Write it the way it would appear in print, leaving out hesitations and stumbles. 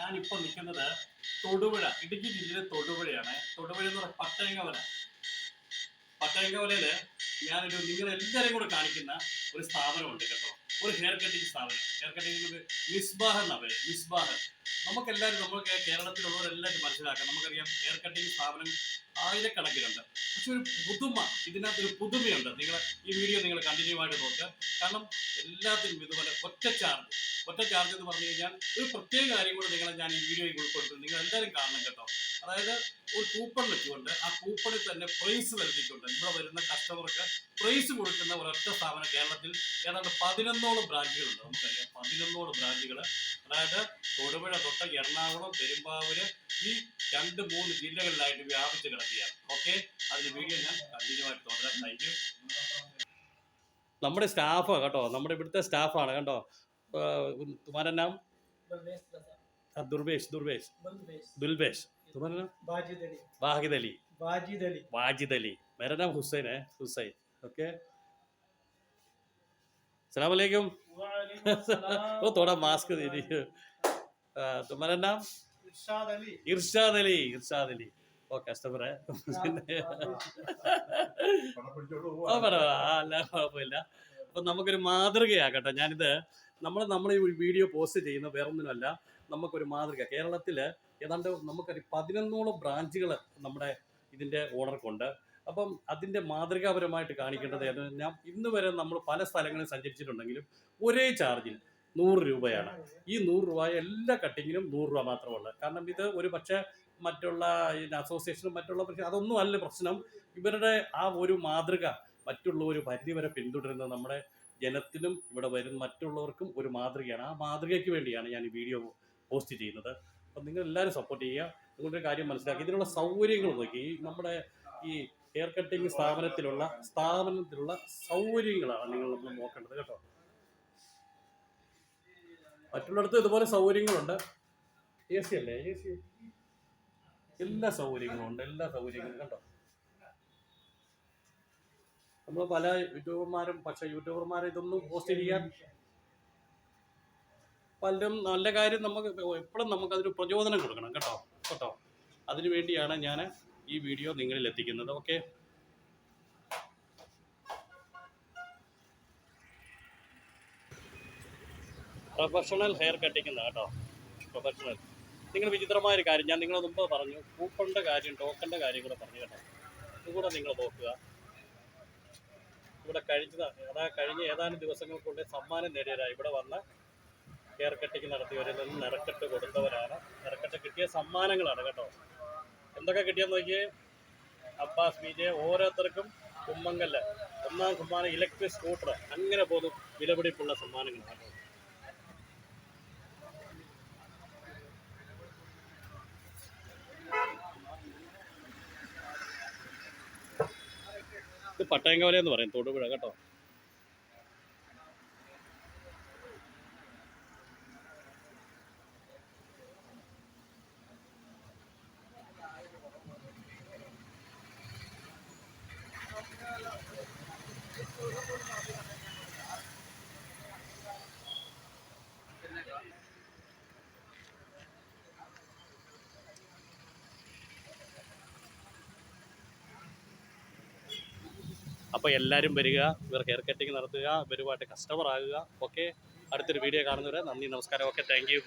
ഞാനിപ്പോൾ നിൽക്കുന്നത് തൊടുപുഴ, ഇടുക്കി ജില്ലയിലെ തൊടുപുഴയാണ്. തൊടുപുഴ എന്ന് പറഞ്ഞാൽ പട്ടയങ്കവല. പട്ടയങ്കവലയിൽ ഞാനൊരു നിങ്ങളെല്ലാവരും കൂടെ കാണിക്കുന്ന ഒരു സ്ഥാപനമുണ്ട് കേട്ടോ. ഒരു ഹെയർ കട്ടിങ് സ്ഥാപനം. ഹെയർ കട്ടിങ് മിസ്ബാഹ് എന്നാ പേര്, മിസ്ബാഹ്. നമുക്കെല്ലാവരും, നമുക്ക് കേരളത്തിലുള്ളവരെല്ലാവരും മനസ്സിലാക്കാം. നമുക്കറിയാം ഹെയർ കട്ടിങ് സ്ഥാപനം ആയിരക്കണക്കിനുണ്ട്. പക്ഷെ ഒരു പുതുമ, ഇതിനകത്തൊരു പുതുമയുണ്ട്. ഈ വീഡിയോ നിങ്ങൾ കണ്ടിന്യൂ ആയിട്ട് നോക്കുക. കാരണം എല്ലാത്തിനും ഇതുപോലെ ഒറ്റ ചാർജ് എന്ന് പറഞ്ഞു കഴിഞ്ഞാൽ ഒരു പ്രത്യേക കാര്യം കൂടെ ഞാൻ ഈ വീഡിയോയിൽ ഉൾപ്പെടുത്തും. നിങ്ങൾ എല്ലാവരും കാണണം കേട്ടോ. അതായത് ഒരു കൂപ്പൺ വെച്ചുകൊണ്ട് ആ കൂപ്പണിൽ തന്നെ പ്രൈസ് നൽകിക്കൊണ്ട് ഇവിടെ വരുന്ന കസ്റ്റമർക്ക് പ്രൈസ് കൊടുക്കുന്ന ഒരൊറ്റ സ്ഥാപനം കേരളത്തിൽ ഏതാണ്ട് 11ഓളം ബ്രാഞ്ചുകളുണ്ട്. നമുക്കറിയാം 11ഓളം ബ്രാഞ്ചുകൾ. അതായത് തൊടുപുഴ തൊട്ട് എറണാകുളം, പെരുമ്പാവൂര്, ഈ 2-3 ജില്ലകളിലായിട്ട് വ്യാപിച്ച് കിടക്കുകയാണ്. ഓക്കെ, അതിന് വീഡിയോ ഞാൻ കണ്ടിന്യൂ ആയിട്ട് തുടരാം. Thank you. നമ്മുടെ സ്റ്റാഫാണ് കേട്ടോ, നമ്മുടെ ഇവിടുത്തെ സ്റ്റാഫാണ് കേട്ടോ. तुम्हारा नाम? दुर्वेश. दुलवेश. तुम्हारा नाम? वाजिद अली. मेरा नाम हुसैन है, हुसैन. ओके, सलाम अलैकुम. वो थोड़ा मास्क दे दीजिए. तुम्हारा नाम? इरशाद अली. वो कस्टमर है. അല്ല, കുഴപ്പമില്ല. അപ്പം നമുക്കൊരു മാതൃകയാകട്ടെ. ഞാനിത് നമ്മൾ ഈ വീഡിയോ പോസ്റ്റ് ചെയ്യുന്ന വേറൊന്നിനുമല്ല, നമുക്കൊരു മാതൃക. കേരളത്തിൽ ഏതാണ്ട് നമുക്കറിയാം 11ഓളം ബ്രാഞ്ചുകൾ നമ്മുടെ ഇതിൻ്റെ ഓണർക്കുണ്ട്. അപ്പം അതിൻ്റെ മാതൃകാപരമായിട്ട് കാണിക്കേണ്ടത് ഞാൻ ഇന്ന് വരെ നമ്മൾ പല സ്ഥലങ്ങളിൽ സഞ്ചരിച്ചിട്ടുണ്ടെങ്കിലും ഒരേ ചാർജിൽ 100 രൂപയാണ്. ഈ 100 രൂപ എല്ലാ കട്ടിങ്ങിനും 100 രൂപ മാത്രമുള്ളൂ. കാരണം ഇത് ഒരു പക്ഷേ മറ്റുള്ള അസോസിയേഷനും മറ്റുള്ള, പക്ഷേ അതൊന്നും അല്ല പ്രശ്നം. ഇവരുടെ ആ ഒരു മാതൃക മറ്റുള്ളവർ പരിധിവരെ പിന്തുടരുന്നത് നമ്മുടെ ജനത്തിനും ഇവിടെ വരുന്ന മറ്റുള്ളവർക്കും ഒരു മാതൃകയാണ്. ആ മാതൃകയ്ക്ക് വേണ്ടിയാണ് ഞാൻ ഈ വീഡിയോ പോസ്റ്റ് ചെയ്യുന്നത്. അപ്പം നിങ്ങൾ എല്ലാവരും സപ്പോർട്ട് ചെയ്യുക. നിങ്ങളുടെ കാര്യം മനസ്സിലാക്കി ഇതിനുള്ള സൗകര്യങ്ങൾ നോക്കി. നമ്മുടെ ഈ ഹെയർ കട്ടിങ് സ്ഥാപനത്തിലുള്ള സൗകര്യങ്ങളാണ് നമ്മൾ നോക്കേണ്ടത് കേട്ടോ. മറ്റുള്ളിടത്ത് ഇതുപോലെ സൗകര്യങ്ങളുണ്ട്. എ സി അല്ലേ, എ സി, എല്ലാ സൗകര്യങ്ങളും ഉണ്ട്, എല്ലാ സൗകര്യങ്ങളും കേട്ടോ. നമ്മൾ പല യൂട്യൂബർമാരും, പക്ഷേ യൂട്യൂബർമാരെ ഇതൊന്നും പോസ്റ്റ് ചെയ്യാൻ പലരും നല്ല കാര്യം നമുക്ക് എപ്പോഴും നമുക്കതൊരു പ്രചോദനം കൊടുക്കണം കേട്ടോ. അതിനു വേണ്ടിയാണ് ഞാൻ ഈ വീഡിയോ നിങ്ങളിൽ എത്തിക്കുന്നത്. ഓക്കെ, പ്രൊഫഷണൽ ഹെയർ കട്ടിങ് കേട്ടോ, പ്രൊഫഷണൽ. നിങ്ങൾ വിചിത്രമായൊരു കാര്യം ഞാൻ നിങ്ങളെ മുമ്പ് പറഞ്ഞു, കൂപ്പണിൻ്റെ കാര്യം, ടോക്കണിൻ്റെ കാര്യം കൂടെ പറഞ്ഞു കേട്ടോ. ഇതുകൂടെ നിങ്ങൾ നോക്കുക. ഇവിടെ കഴിഞ്ഞ ഏതാനും ദിവസങ്ങൾക്കുള്ളിൽ സമ്മാനം നേടിയവരാണ് ഇവിടെ വന്ന് ഹെയർ കട്ടിങ് നടത്തിയവരിൽ നിന്ന് നിറക്കെട്ട് കൊടുത്തവരാണ്. നിറക്കെട്ട് കിട്ടിയ സമ്മാനങ്ങളാണ് കേട്ടോ. എന്തൊക്കെ കിട്ടിയെന്ന് നോക്കിയേ. അബ്ബാസ് ബീജെ ഓരോരുത്തർക്കും കുമ്മങ്കല്ല്, 1ാം സമ്മാനം ഇലക്ട്രിക് സ്കൂട്ടർ, അങ്ങനെ പോലും വിലപിടിപ്പുള്ള സമ്മാനങ്ങളാണ് കേട്ടോ. ഇത് പട്ടയങ്കവല എന്ന് പറയും, തൊടുപുഴ കേട്ടോ. അപ്പോൾ എല്ലാവരും വരിക, ഇവർ ഹെയർ കട്ടിങ് നടത്തുക, ഇവരുമായിട്ട് കസ്റ്റമർ ആകുക. ഓക്കെ, അടുത്തൊരു വീഡിയോ കാണുന്നവരെ നന്ദി, നമസ്കാരം. Okay, thank you.